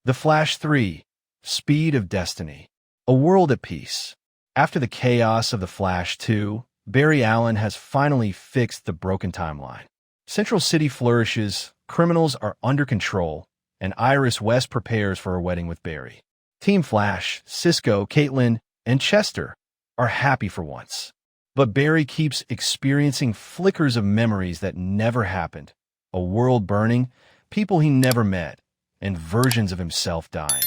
The Flash 3, Speed of Destiny. A world at peace. After the chaos of The Flash 2, Barry Allen has finally fixed the broken timeline. Central City flourishes, criminals are under control, and Iris West prepares for her wedding with Barry. Team Flash, Cisco, Caitlin, and Chester are happy for once. But Barry keeps experiencing flickers of memories that never happened, a world burning, people he never met, and versions of himself dying.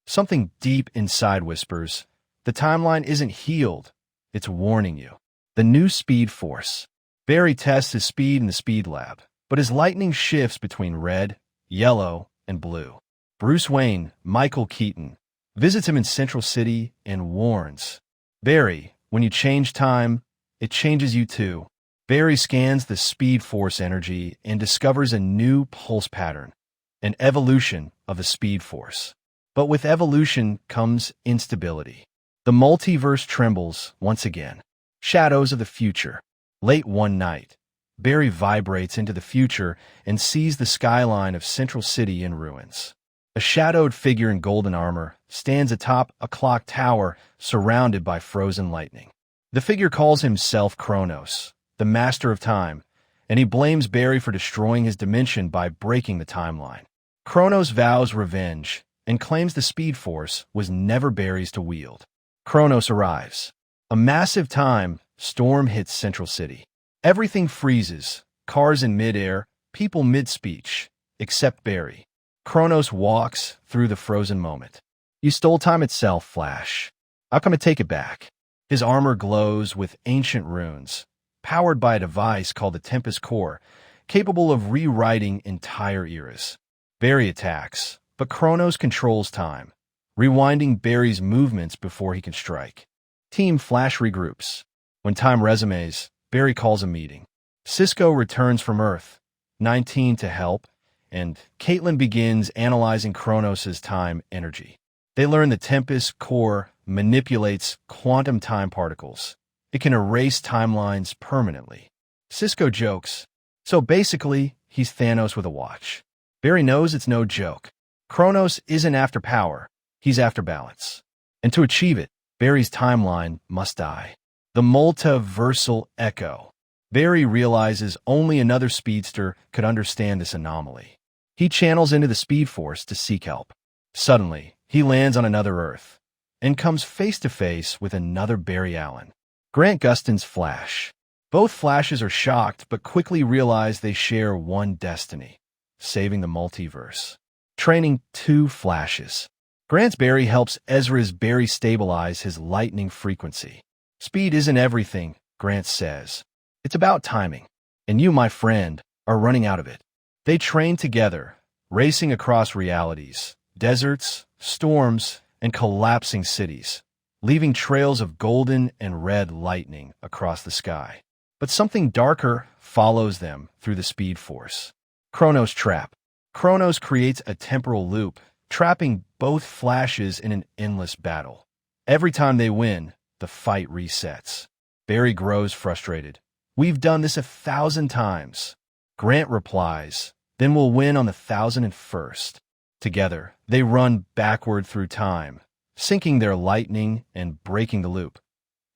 Something deep inside whispers, the timeline isn't healed, it's warning you. The new Speed Force. Barry tests his speed in the Speed Lab, but his lightning shifts between red, yellow, and blue. Bruce Wayne, Michael Keaton, visits him in Central City and warns, Barry, when you change time, it changes you too. Barry scans the Speed Force energy and discovers a new pulse pattern, an evolution of the Speed Force. But with evolution comes instability. The multiverse trembles once again. Shadows of the future. Late one night, Barry vibrates into the future and sees the skyline of Central City in ruins. A shadowed figure in golden armor stands atop a clock tower surrounded by frozen lightning. The figure calls himself Chronos, the master of time, and he blames Barry for destroying his dimension by breaking the timeline. Chronos vows revenge and claims the Speed Force was never Barry's to wield. Chronos arrives. A massive time storm hits Central City. Everything freezes, cars in midair, people mid-speech, except Barry. Chronos walks through the frozen moment. You stole time itself, Flash. I'll come and take it back. His armor glows with ancient runes, powered by a device called the Tempest Core, capable of rewriting entire eras. Barry attacks, but Chronos controls time, rewinding Barry's movements before he can strike. Team Flash regroups. When time resumes, Barry calls a meeting. Cisco returns from Earth, 19 to help, and Caitlin begins analyzing Chronos' time energy. They learn the Tempest Core manipulates quantum time particles. It can erase timelines permanently. Cisco jokes, so basically, he's Thanos with a watch. Barry knows it's no joke. Chronos isn't after power, he's after balance. And to achieve it, Barry's timeline must die. The multiversal echo. Barry realizes only another speedster could understand this anomaly. He channels into the Speed Force to seek help. Suddenly, he lands on another Earth and comes face to face with another Barry Allen. Grant Gustin's Flash. Both Flashes are shocked but quickly realize they share one destiny, saving the multiverse. Training two Flashes. Grant's Barry helps Ezra's Barry stabilize his lightning frequency. Speed isn't everything, Grant says. It's about timing. And you, my friend, are running out of it. They train together, racing across realities, deserts, storms, and collapsing cities, leaving trails of golden and red lightning across the sky. But something darker follows them through the Speed Force. Chronos Trap. Chronos creates a temporal loop, trapping both Flashes in an endless battle. Every time they win, the fight resets. Barry grows frustrated. We've done this 1,000 times. Grant replies, then we'll win on the 1,001st. Together, they run backward through time, sinking their lightning and breaking the loop,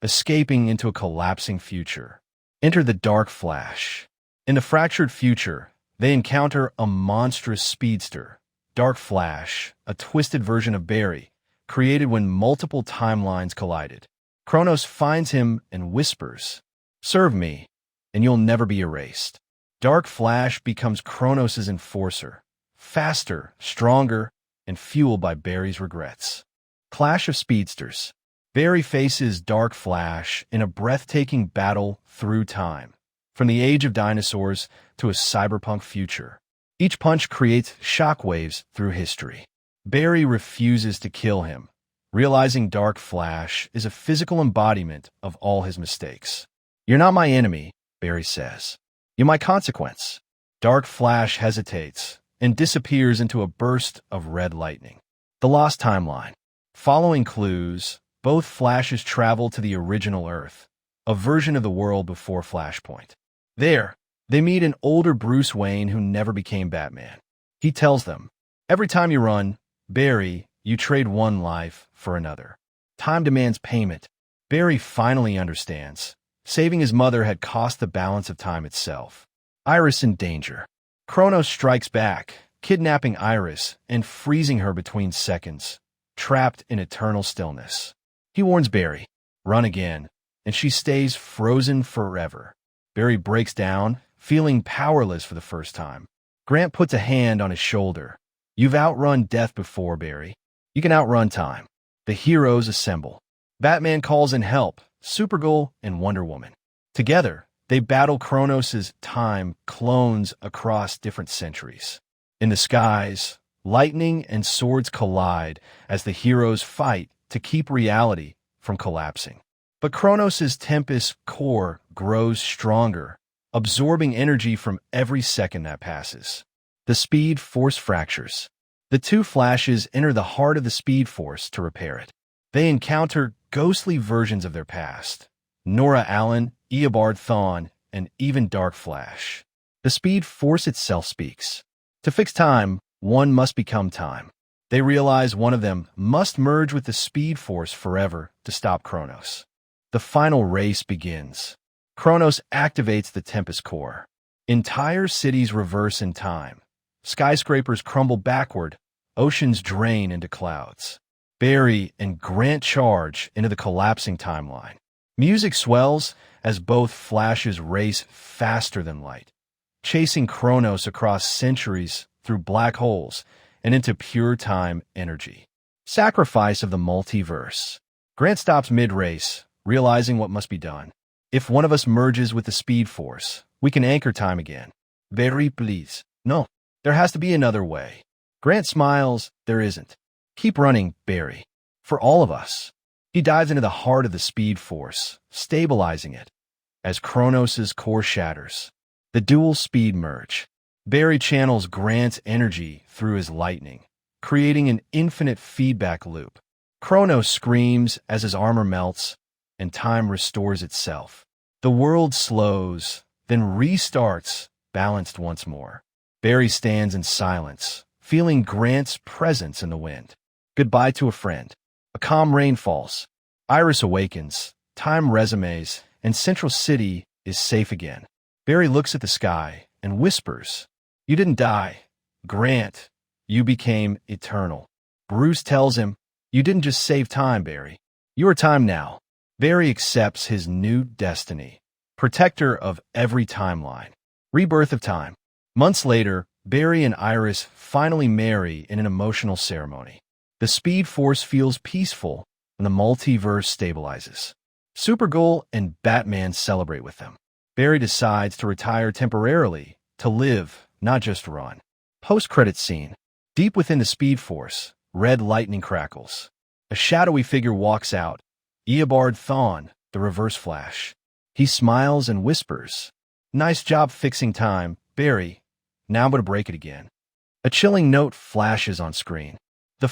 escaping into a collapsing future. Enter the Dark Flash. In the fractured future, they encounter a monstrous speedster, Dark Flash, a twisted version of Barry, created when multiple timelines collided. Chronos finds him and whispers, "Serve me, and you'll never be erased." Dark Flash becomes Chronos' enforcer, faster, stronger, and fueled by Barry's regrets. Clash of Speedsters. Barry faces Dark Flash in a breathtaking battle through time, from the age of dinosaurs to a cyberpunk future. Each punch creates shockwaves through history. Barry refuses to kill him, realizing Dark Flash is a physical embodiment of all his mistakes. "You're not my enemy," Barry says. "You're my consequence." Dark Flash hesitates and disappears into a burst of red lightning. The Lost Timeline. Following clues, both Flashes travel to the original Earth, a version of the world before Flashpoint. There, they meet an older Bruce Wayne who never became Batman. He tells them, "Every time you run, Barry, you trade one life for another. Time demands payment. Barry finally understands. Saving his mother had cost the balance of time itself. Iris in danger. Chronos strikes back, kidnapping Iris and freezing her between seconds, trapped in eternal stillness. He warns Barry, run again, and she stays frozen forever. Barry breaks down, feeling powerless for the first time. Grant puts a hand on his shoulder. You've outrun death before, Barry. You can outrun time. The heroes assemble. Batman calls in help, Supergirl and Wonder Woman. Together, they battle Chronos' time clones across different centuries. In the skies, lightning and swords collide as the heroes fight to keep reality from collapsing. But Chronos' Tempest core grows stronger, absorbing energy from every second that passes. The Speed Force fractures. The two Flashes enter the heart of the Speed Force to repair it. They encounter ghostly versions of their past. Nora Allen, Eobard Thawne, and even Dark Flash. The Speed Force itself speaks. To fix time, one must become time. They realize one of them must merge with the Speed Force forever to stop Chronos. The final race begins. Chronos activates the Tempest Core. Entire cities reverse in time. Skyscrapers crumble backward. Oceans drain into clouds. Barry and Grant charge into the collapsing timeline. Music swells as both Flashes race faster than light, chasing Chronos across centuries through black holes and into pure time energy. Sacrifice of the multiverse. Grant stops mid-race, realizing what must be done. If one of us merges with the Speed Force, we can anchor time again. Barry, please. No, there has to be another way. Grant smiles. There isn't. Keep running, Barry. For all of us. He dives into the heart of the Speed Force, stabilizing it. As Chronos' core shatters, the dual speed merge. Barry channels Grant's energy through his lightning, creating an infinite feedback loop. Chronos screams as his armor melts, and time restores itself. The world slows, then restarts, balanced once more. Barry stands in silence, feeling Grant's presence in the wind. Goodbye to a friend. A calm rain falls. Iris awakens. Time resumes, and Central City is safe again. Barry looks at the sky and whispers, "You didn't die. Grant, you became eternal." Bruce tells him, "You didn't just save time, Barry. You are time now." Barry accepts his new destiny, protector of every timeline. Rebirth of time. Months later, Barry and Iris finally marry in an emotional ceremony. The Speed Force feels peaceful, and the multiverse stabilizes. Supergirl and Batman celebrate with them. Barry decides to retire temporarily, to live, not just run. Post-credits scene. Deep within the Speed Force, red lightning crackles. A shadowy figure walks out. Eobard Thawne, the Reverse Flash. He smiles and whispers, "Nice job fixing time, Barry. Now I'm going to break it again." A chilling note flashes on screen. The